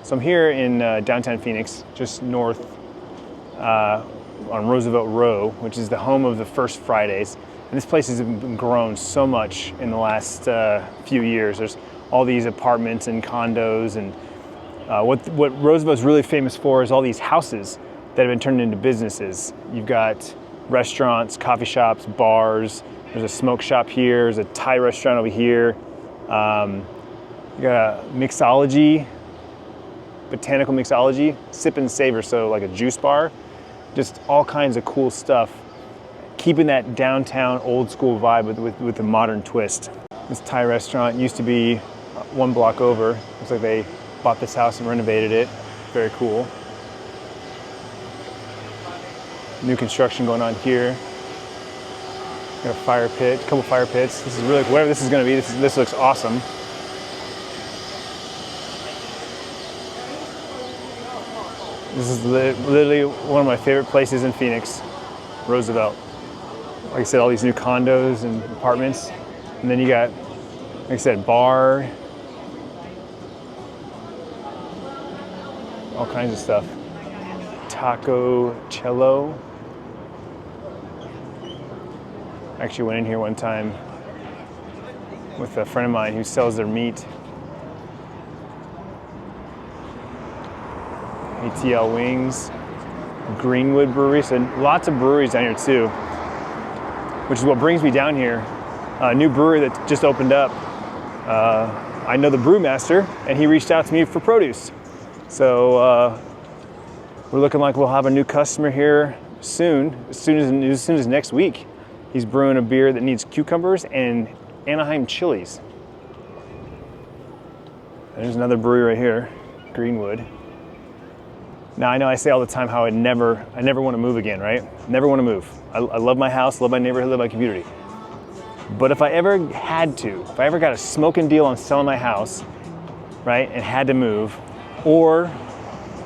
So I'm here in downtown Phoenix, just north on Roosevelt Row, which is the home of the First Fridays. And this place has grown so much in the last few years. There's all these apartments and condos, and what Roosevelt's really famous for is all these houses that have been turned into businesses. You've got restaurants, coffee shops, bars. There's a smoke shop here. There's a Thai restaurant over here. You got a mixology, botanical mixology, sip and savor, so like a juice bar. Just all kinds of cool stuff. Keeping that downtown old school vibe with a modern twist. This Thai restaurant used to be one block over. Looks like they bought this house and renovated it. Very cool. New construction going on here. Got a fire pit, a couple fire pits. This is really, whatever this is gonna be, this looks awesome. This is literally one of my favorite places in Phoenix, Roosevelt. Like I said, all these new condos and apartments. And then you got, like I said, bar, all kinds of stuff. Taco Cello. I actually went in here one time with a friend of mine who sells their meat. ATL Wings, Greenwood Brewery, so lots of breweries down here too, which is what brings me down here. A new brewery that just opened up. I know the brewmaster, and he reached out to me for produce. So we're looking like we'll have a new customer here soon, as soon as next week. He's brewing a beer that needs cucumbers and Anaheim chilies. There's another brewery right here, Greenwood. Now I know I say all the time how I never want to move again, right? Never want to move. I love my house, love my neighborhood, love my community. But if I ever had to, if I ever got a smoking deal on selling my house, right, and had to move, or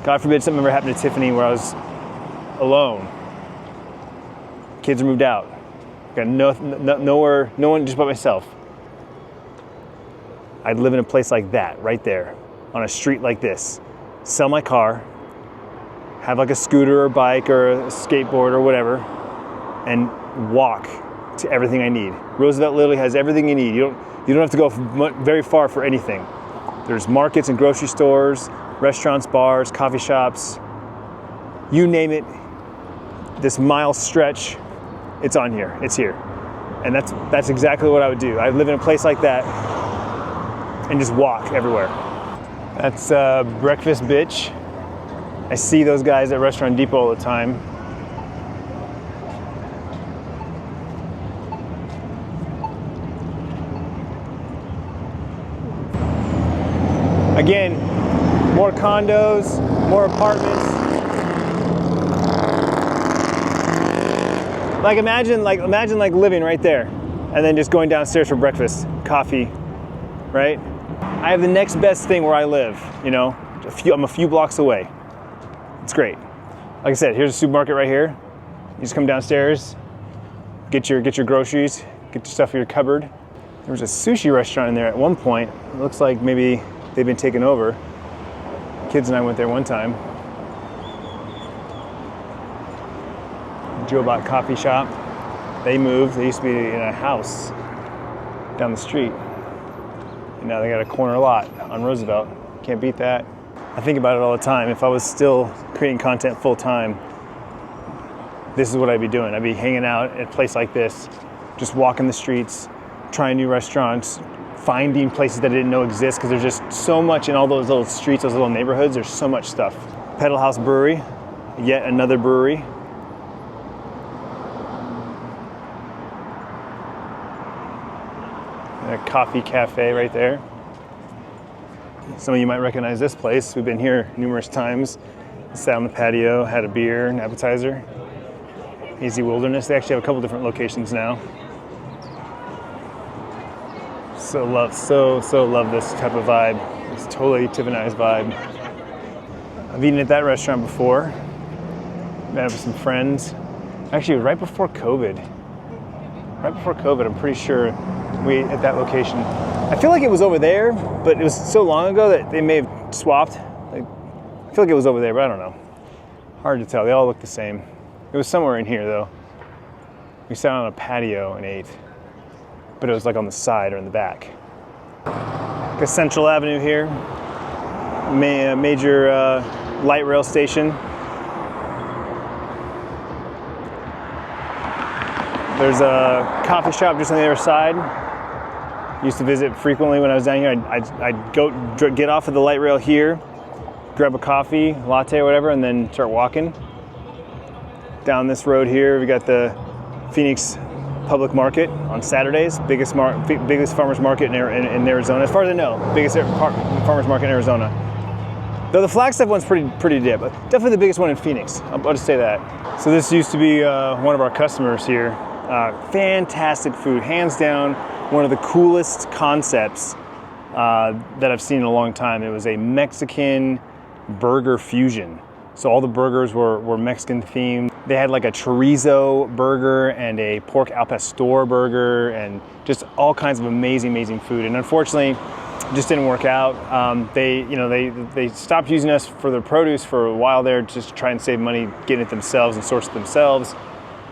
God forbid something ever happened to Tiffany where I was alone, kids are moved out, got nowhere, no one, just by myself, I'd live in a place like that, right there, on a street like this, sell my car, have like a scooter or bike or a skateboard or whatever, and walk to everything I need. Roosevelt literally has everything you need. You don't have to go very far for anything. There's markets and grocery stores, restaurants, bars, coffee shops, you name it. This mile stretch, it's on here, it's here. And that's exactly what I would do. I'd live in a place like that and just walk everywhere. That's Breakfast Bitch. I see those guys at Restaurant Depot all the time. Again, more condos, more apartments. Imagine living right there and then just going downstairs for breakfast, coffee, right? I have the next best thing where I live, you know, I'm a few blocks away. It's great. Like I said, here's a supermarket right here. You just come downstairs, get your groceries, get your stuff in your cupboard. There was a sushi restaurant in there at one point. It looks like maybe they've been taken over. Kids and I went there one time. Joe-Bot Coffee Shop. They moved. They used to be in a house down the street. And now they got a corner lot on Roosevelt. Can't beat that. I think about it all the time. If I was still creating content full time, this is what I'd be doing. I'd be hanging out at a place like this, just walking the streets, trying new restaurants, finding places that I didn't know exist, because there's just so much in all those little streets, those little neighborhoods. There's so much stuff. Pedal House Brewery, yet another brewery. And a coffee cafe right there. Some of you might recognize this place. We've been here numerous times. Sat on the patio, had a beer, an appetizer. Easy Wilderness. They actually have a couple different locations now. So love this type of vibe. It's totally Tiff and I's vibe. I've eaten at that restaurant before. Met up with some friends. Actually, right before COVID. I'm pretty sure we ate at that location. I feel like it was over there, but it was so long ago that they may have swapped. I feel like it was over there, but I don't know. Hard to tell. They all look the same. It was somewhere in here though. We sat on a patio and ate, but it was like on the side or in the back. Like a Central Avenue here, major light rail station. There's a coffee shop just on the other side. Used to visit frequently when I was down here. I'd go get off of the light rail here, grab a coffee, latte or whatever, and then start walking. Down this road here, we got the Phoenix Public Market on Saturdays, biggest farmers market in Arizona, as far as I know, biggest farmers market in Arizona. Though the Flagstaff one's pretty dip, but definitely the biggest one in Phoenix. I'll just say that. So this used to be one of our customers here. Fantastic food, hands down, one of the coolest concepts that I've seen in a long time. It was a Mexican burger fusion. So all the burgers were Mexican themed. They had like a chorizo burger and a pork al pastor burger and just all kinds of amazing food. And unfortunately, it just didn't work out. They stopped using us for their produce for a while there, just to try and save money getting it themselves and source it themselves.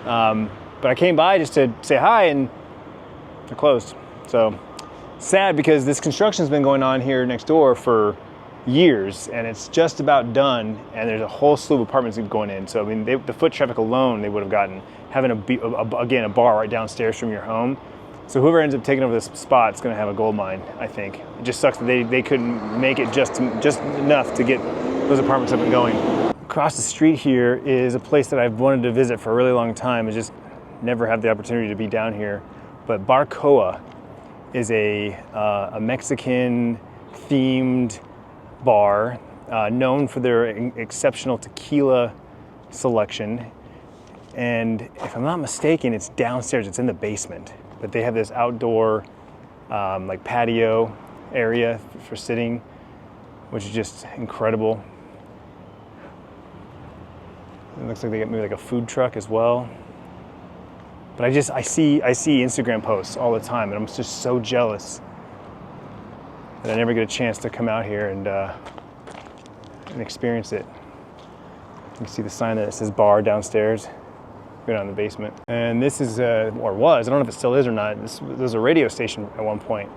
But I came by just to say hi, and they're closed. So sad, because this construction's been going on here next door for years, and it's just about done, and there's a whole slew of apartments going in. So I mean, the foot traffic alone they would have gotten, having a bar right downstairs from your home. So whoever ends up taking over this spot is going to have a gold mine, I think. It just sucks that they couldn't make it just enough to get those apartments up and going. Across the street here is a place that I've wanted to visit for a really long time, and just never have the opportunity to be down here. But Barcoa is a Mexican themed bar known for their exceptional tequila selection. And if I'm not mistaken, it's downstairs, it's in the basement. But they have this outdoor like patio area for sitting, which is just incredible. It looks like they got maybe like a food truck as well. But I see Instagram posts all the time, and I'm just so jealous that I never get a chance to come out here and experience it. You can see the sign that says bar downstairs. Go down in the basement. And this is, or was, I don't know if it still is or not, this was a radio station at one point.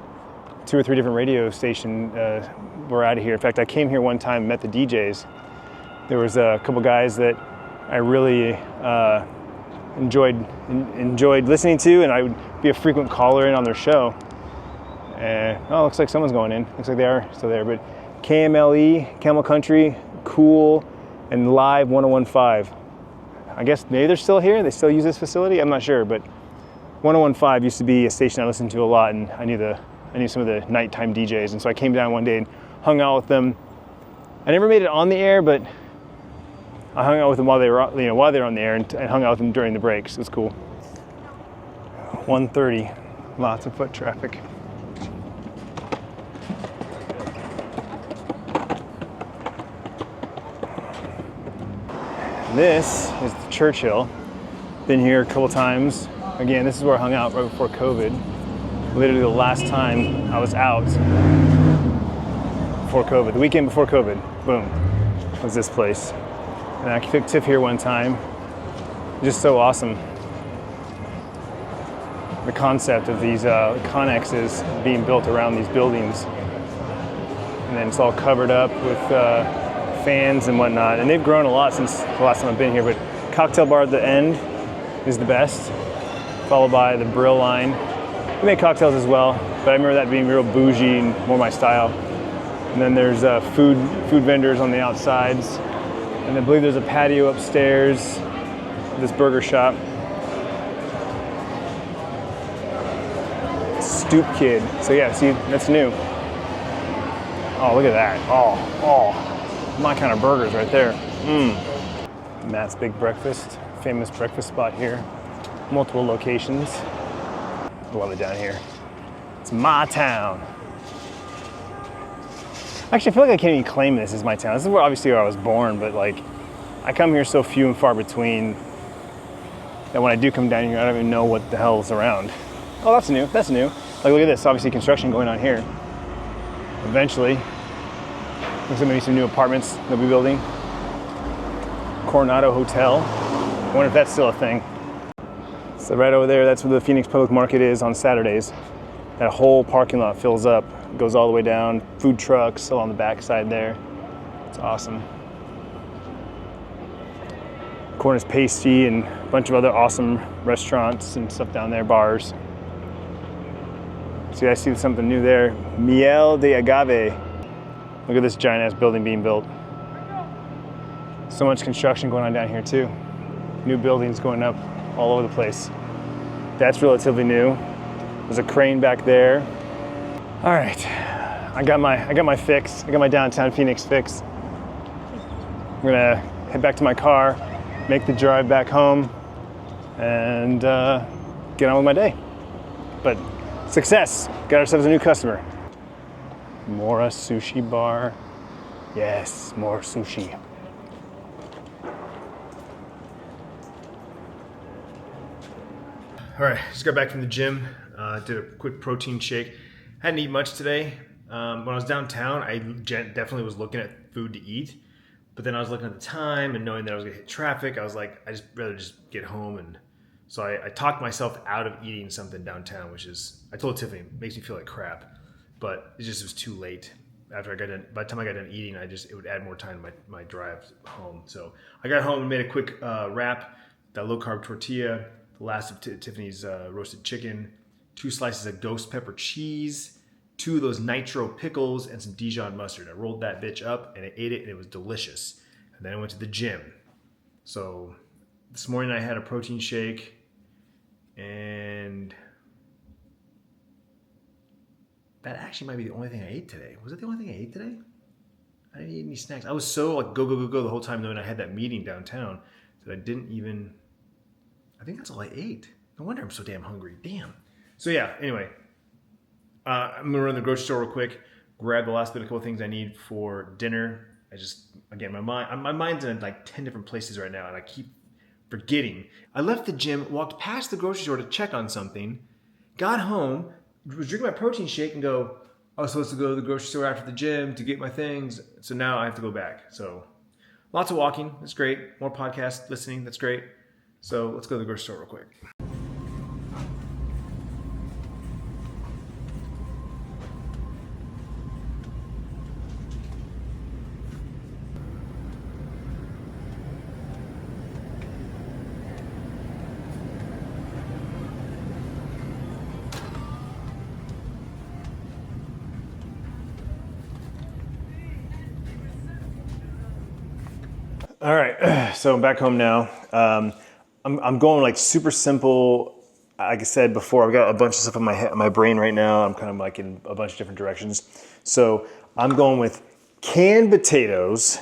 2 or 3 different radio stations were out of here. In fact, I came here one time and met the DJs. There was a couple guys that I really enjoyed listening to, and I would be a frequent caller in on their show. Oh, looks like someone's going in. Looks like they are still there. But KMLE, Camel Country, Cool, and Live 1015. I guess maybe they're still here. They still use this facility. I'm not sure, but 1015 used to be a station I listened to a lot, and I knew some of the nighttime DJs, and so I came down one day and hung out with them. I never made it on the air, but I hung out with them while they were on the air, and hung out with them during the breaks. It was cool. 1:30, lots of foot traffic. This is the Churchill. Been here a couple times. Again, this is where I hung out right before COVID. Literally the last time I was out before COVID, the weekend before COVID, boom, was this place. And I took Tiff here one time. Just so awesome. The concept of these connexes being built around these buildings. And then it's all covered up with fans and whatnot, and they've grown a lot since the last time I've been here. But cocktail bar at the end is the best, followed by the Brill line. We make cocktails as well, but I remember that being real bougie and more my style. And then there's food vendors on the outsides, and I believe there's a patio upstairs, this burger shop. Stoop Kid. So yeah, see, that's new. Oh, look at that. Oh. My kind of burgers right there. Matt's Big Breakfast, famous breakfast spot here. Multiple locations. Love it down here. It's my town. Actually, I feel like I can't even claim this as my town. This is obviously where I was born, but like, I come here so few and far between that when I do come down here, I don't even know what the hell's around. Oh, that's new. Like, look at this. Obviously, construction going on here. Eventually, Looks like maybe some new apartments they'll be building. Coronado Hotel. I wonder if that's still a thing. So right over there, that's where the Phoenix Public Market is on Saturdays. That whole parking lot fills up, goes all the way down. Food trucks along the backside there. It's awesome. Corners Pasty and a bunch of other awesome restaurants and stuff down there, bars. See, I see something new there. Miel de Agave. Look at this giant ass building being built. So much construction going on down here too. New buildings going up all over the place. That's relatively new. There's a crane back there. All right, I got my fix. I got my downtown Phoenix fix. I'm gonna head back to my car, make the drive back home, and get on with my day. But success, got ourselves a new customer. Mora Sushi Bar. Yes, more sushi. All right, just got back from the gym. Did a quick protein shake. Hadn't eaten much today. When I was downtown, I definitely was looking at food to eat. But then I was looking at the time and knowing that I was gonna hit traffic, I was like, I just rather just get home. And so I talked myself out of eating something downtown, which is, I told Tiffany, it makes me feel like crap. But it was too late. After I got done, by the time I got done eating, it would add more time to my drive home. So I got home and made a quick wrap, that low carb tortilla, the last of Tiffany's roasted chicken, 2 slices of ghost pepper cheese, 2 of those nitro pickles, and some Dijon mustard. I rolled that bitch up and I ate it and it was delicious. And then I went to the gym. So this morning I had a protein shake and that actually might be the only thing I ate today. Was it the only thing I ate today? I didn't eat any snacks. I was so like go the whole time knowing I had that meeting downtown that I didn't even, I think that's all I ate. No wonder I'm so damn hungry. Damn. So yeah, anyway, I'm gonna run to the grocery store real quick, grab the last bit of couple things I need for dinner. I just, again, my mind's in like 10 different places right now and I keep forgetting. I left the gym, walked past the grocery store to check on something, got home, was drinking my protein shake and go, I was supposed to go to the grocery store after the gym to get my things. So now I have to go back. So lots of walking. That's great. More podcast listening. That's great. So let's go to the grocery store real quick. All right, so I'm back home now. I'm going like super simple. Like I said before, I've got a bunch of stuff in my brain right now. I'm kind of like in a bunch of different directions. So I'm going with canned potatoes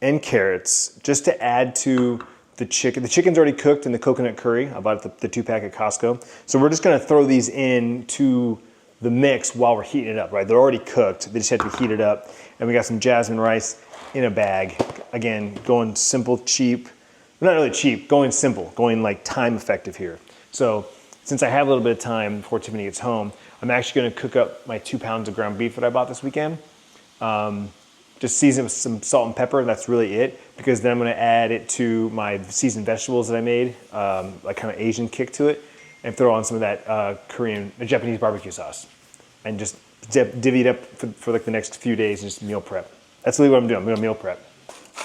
and carrots just to add to the chicken. The chicken's already cooked in the coconut curry. I bought the 2-pack at Costco. So we're just gonna throw these into the mix while we're heating it up, right? They're already cooked. They just have to heat it up. And we got some jasmine rice in a bag. Again, going simple, cheap. Not really cheap, going simple, going like time effective here. So since I have a little bit of time before Tiffany gets home, I'm actually gonna cook up my 2 pounds of ground beef that I bought this weekend. Just season it with some salt and pepper, that's really it. Because then I'm gonna add it to my seasoned vegetables that I made, like kind of Asian kick to it, and throw on some of that Japanese barbecue sauce. And just divvy it up for like the next few days and just meal prep. That's really what I'm doing, I'm gonna meal prep.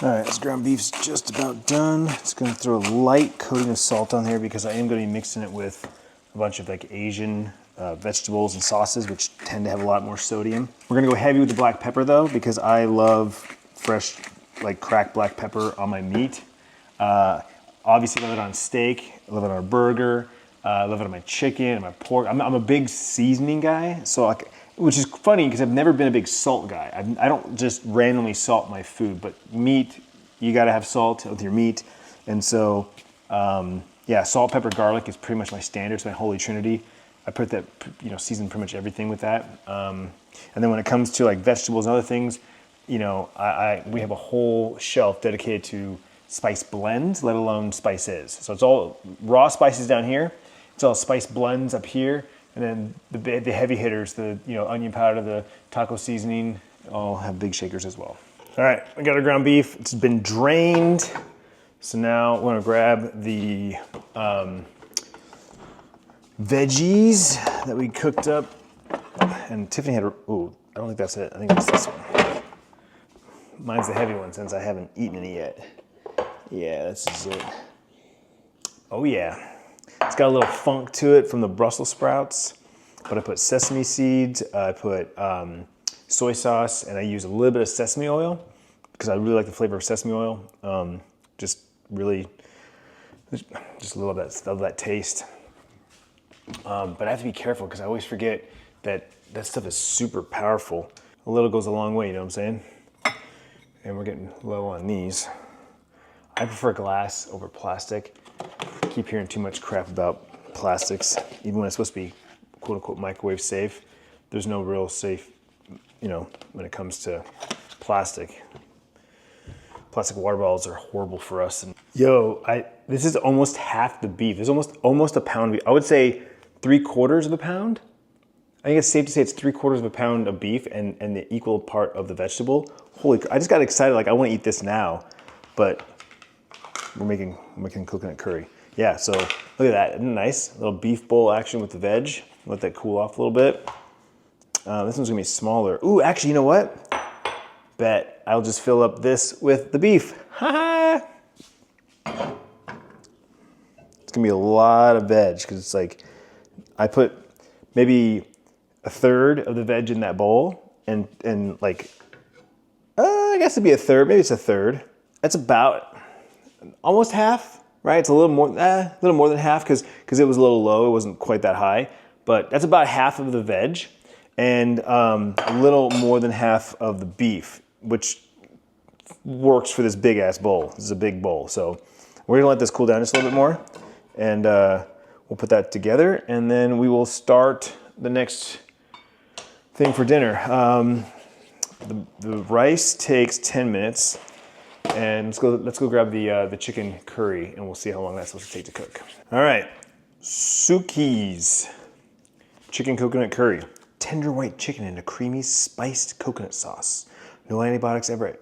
All right, this ground beef's just about done. Just gonna throw a light coating of salt on here because I am gonna be mixing it with a bunch of like Asian vegetables and sauces, which tend to have a lot more sodium. We're gonna go heavy with the black pepper though, because I love fresh, like cracked black pepper on my meat. Obviously I love it on steak, I love it on a burger, I love it on my chicken and my pork. I'm a big seasoning guy, so like, which is funny because I've never been a big salt guy. I don't just randomly salt my food, but meat, you gotta have salt with your meat. And so, yeah, salt, pepper, garlic is pretty much my standard. It's my holy trinity. I put that, season pretty much everything with that. And then when it comes to like vegetables and other things, we have a whole shelf dedicated to spice blends, let alone spices. So it's all raw spices down here. It's all spice blends up here. And then the heavy hitters, the onion powder, the taco seasoning, all have big shakers as well. All right, we got our ground beef. It's been drained. So now we're gonna grab the veggies that we cooked up. And Tiffany had, ooh, I don't think that's it. I think it's this one. Mine's the heavy one since I haven't eaten any yet. Yeah, this is it. Oh yeah. It's got a little funk to it from the Brussels sprouts, but I put sesame seeds, I put soy sauce, and I use a little bit of sesame oil because I really like the flavor of sesame oil. Just love that taste. But I have to be careful because I always forget that stuff is super powerful. A little goes a long way, you know what I'm saying? And we're getting low on these. I prefer glass over plastic. I keep hearing too much crap about plastics, even when it's supposed to be quote unquote microwave safe. There's no real safe, you know, when it comes to plastic. Plastic water bottles are horrible for us. And yo, this is almost half the beef. This is almost a pound of beef. I would say 3/4 of a pound. I think it's safe to say it's 3/4 of a pound of beef and the equal part of the vegetable. Holy, I just got excited. Like I want to eat this now, but we're making coconut curry. Yeah, so look at that. Isn't it nice? A little beef bowl action with the veg. Let that cool off a little bit. This one's gonna be smaller. Ooh, actually, you know what? Bet I'll just fill up this with the beef. Ha ha! It's gonna be a lot of veg because it's like, I put maybe 1/3 of the veg in that bowl and like, I guess it'd be 1/3, maybe it's 1/3. That's about almost half, right? It's a little more than half because it was a little low. It wasn't quite that high, but that's about half of the veg and a little more than half of the beef, which works for this big ass bowl. This is a big bowl. So we're gonna let this cool down just a little bit more and we'll put that together and then we will start the next thing for dinner. The rice takes 10 minutes. And let's go grab the chicken curry and we'll see how long that's supposed to take to cook. All right, Suki's chicken coconut curry. Tender white chicken in a creamy spiced coconut sauce. No antibiotics ever,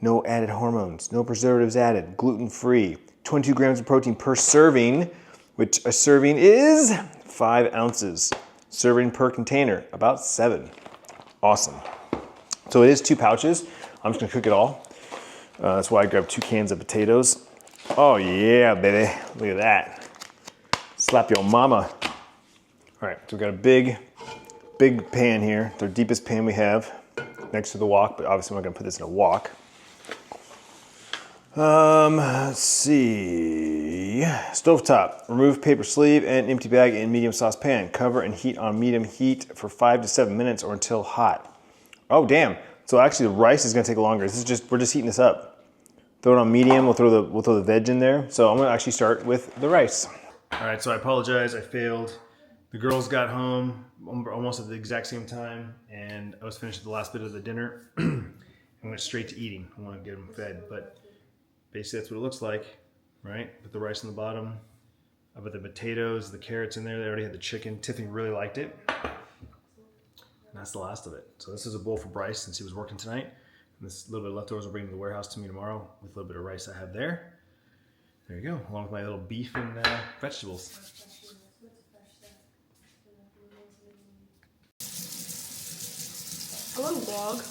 no added hormones, no preservatives added, gluten-free, 22 grams of protein per serving, which a serving is 5 ounces. Serving per container, about 7. Awesome. So it is 2 pouches. I'm just gonna cook it all. That's why I grabbed 2 cans of potatoes. Oh yeah, baby, look at that. Slap your mama. All right, so we've got a big pan here, the deepest pan we have next to the wok, but obviously we're not gonna put this in a wok. Let's see. Stovetop, remove paper sleeve and empty bag in medium saucepan. Cover and heat on medium heat for 5 to 7 minutes or until hot. Oh damn. So actually the rice is gonna take longer. We're just heating this up. Throw it on medium, we'll throw the veg in there. So I'm gonna actually start with the rice. All right, so I apologize, I failed. The girls got home almost at the exact same time and I was finished the last bit of the dinner and went straight to eating. I wanna get them fed, but basically that's what it looks like, right? Put the rice on the bottom. I put the potatoes, the carrots in there. They already had the chicken. Tiffany really liked it. And that's the last of it. So this is a bowl for Bryce since he was working tonight. And this little bit of leftovers will bring to the warehouse to me tomorrow with a little bit of rice I have there. There you go, along with my little beef and vegetables. Hello, vlog.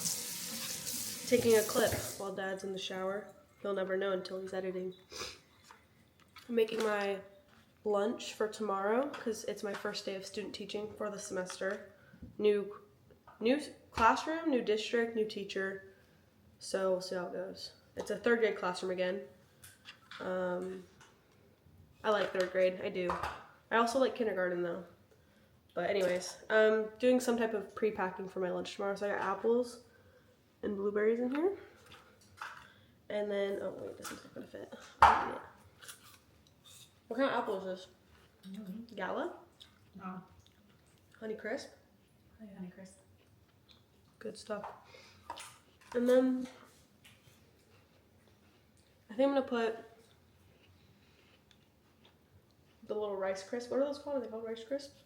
Taking a clip while Dad's in the shower. He'll never know until he's editing. I'm making my lunch for tomorrow because it's my first day of student teaching for the semester. New classroom, new district, new teacher. So we'll see how it goes. It's a 3rd grade classroom again. I like 3rd grade, I do. I also like kindergarten though. But anyways, I'm doing some type of pre-packing for my lunch tomorrow. So I got apples and blueberries in here. And then, oh wait, this one's not gonna fit. What kind of apple is this? Gala? No. Honey Crisp? Honey Crisp. Good stuff. And then I think I'm gonna put the little Rice Crisp. What are those called? Are they called Rice Crisps?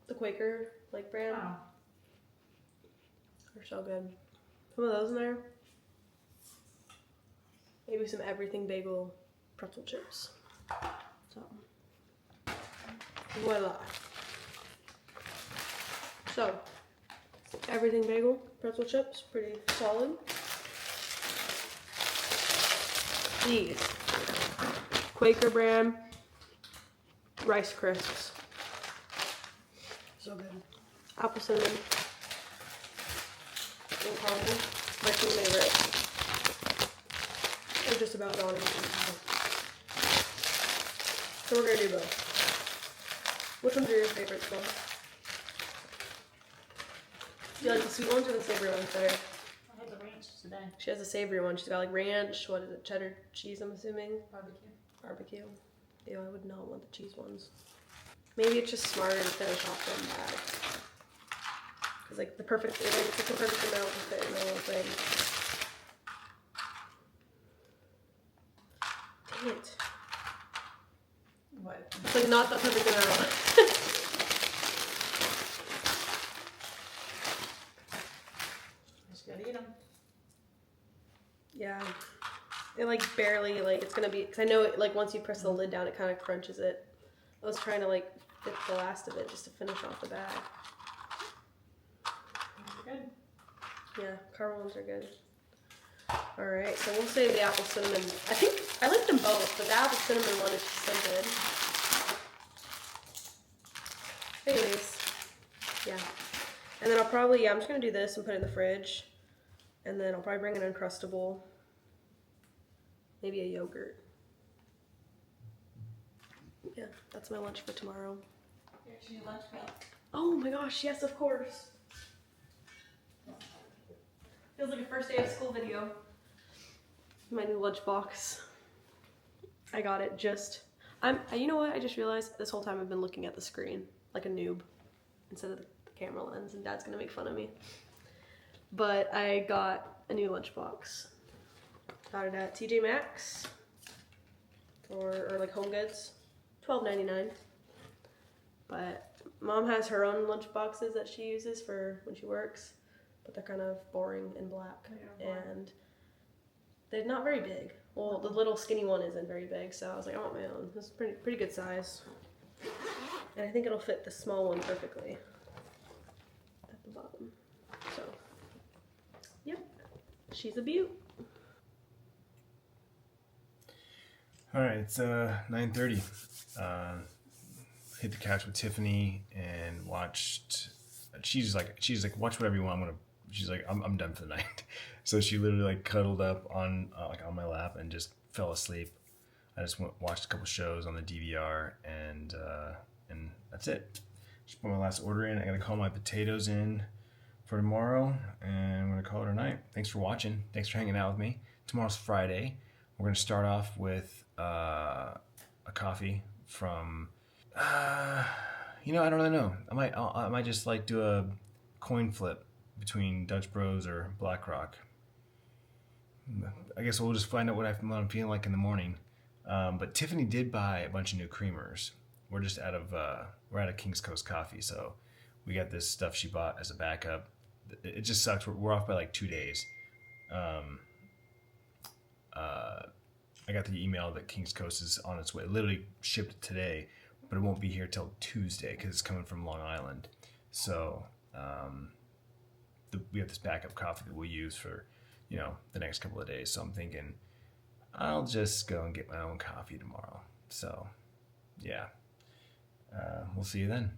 The Quaker like brand. Oh. They're so good. Some of those in there. Maybe some everything bagel pretzel chips. So, voila. So, everything bagel pretzel chips, pretty solid. These Quaker brand Rice Crisps. So good. Apple cinnamon and caramel. My two favorites. They're just about gone. So we're gonna do both. Which ones are your favorites, Paul? Do you like the sweet ones or the savory ones better? I had the ranch today. She has a savory one. She's got like ranch. What is it? Cheddar cheese, I'm assuming. Barbecue. Barbecue. Ew, I would not want the cheese ones. Maybe it's just smarter to finish off one bag. Cause like it's like the perfect amount to fit in the little thing. Dang it. What? It's like not the perfect amount. Just gotta eat them. Yeah. It like barely, like it's gonna be, cause I know it, like once you press the lid down, it kind of crunches it. I was trying to like fit the last of it just to finish off the bag. Good. Yeah, caramel ones are good. Alright, so we'll save the apple cinnamon. I think, I like them both, but the apple cinnamon one is just so good. Anyways, yeah. And then I'll probably, I'm just gonna do this and put it in the fridge. And then I'll probably bring an Uncrustable. Maybe a yogurt. Yeah, that's my lunch for tomorrow. Here's your lunch meal. Oh my gosh, yes, of course. Feels like a first day of school video. My new lunch box. I got it you know what? I just realized this whole time I've been looking at the screen like a noob instead of the camera lens, and Dad's gonna make fun of me. But I got a new lunch box. Got it at TJ Maxx or like Home Goods, $12.99. But Mom has her own lunch boxes that she uses for when she works, but they're kind of boring and black, and they're not very big. Well, the little skinny one isn't very big, so I was like, I want my own. This is pretty good size, and I think it'll fit the small one perfectly at the bottom. So, yep, she's a beaut. All right, it's 9:30. Hit the couch with Tiffany and watched. She's like, watch whatever you want. She's like, I'm done for the night. So she literally like cuddled up on on my lap and just fell asleep. I just watched a couple shows on the DVR and that's it. Just put my last order in. I gotta call my potatoes in for tomorrow, and I'm gonna call it a night. Thanks for watching. Thanks for hanging out with me. Tomorrow's Friday. We're gonna start off with a coffee from. I don't really know. I might just like do a coin flip between Dutch Bros or BlackRock. I guess we'll just find out what I'm feeling like in the morning. But Tiffany did buy a bunch of new creamers. We're just out of King's Coast Coffee, so we got this stuff she bought as a backup. It just sucks. We're off by like 2 days. I got the email that King's Coast is on its way. It literally shipped today, but it won't be here till Tuesday because it's coming from Long Island. So we have this backup coffee that we'll use for the next couple of days. So I'm thinking I'll just go and get my own coffee tomorrow. So yeah, we'll see you then.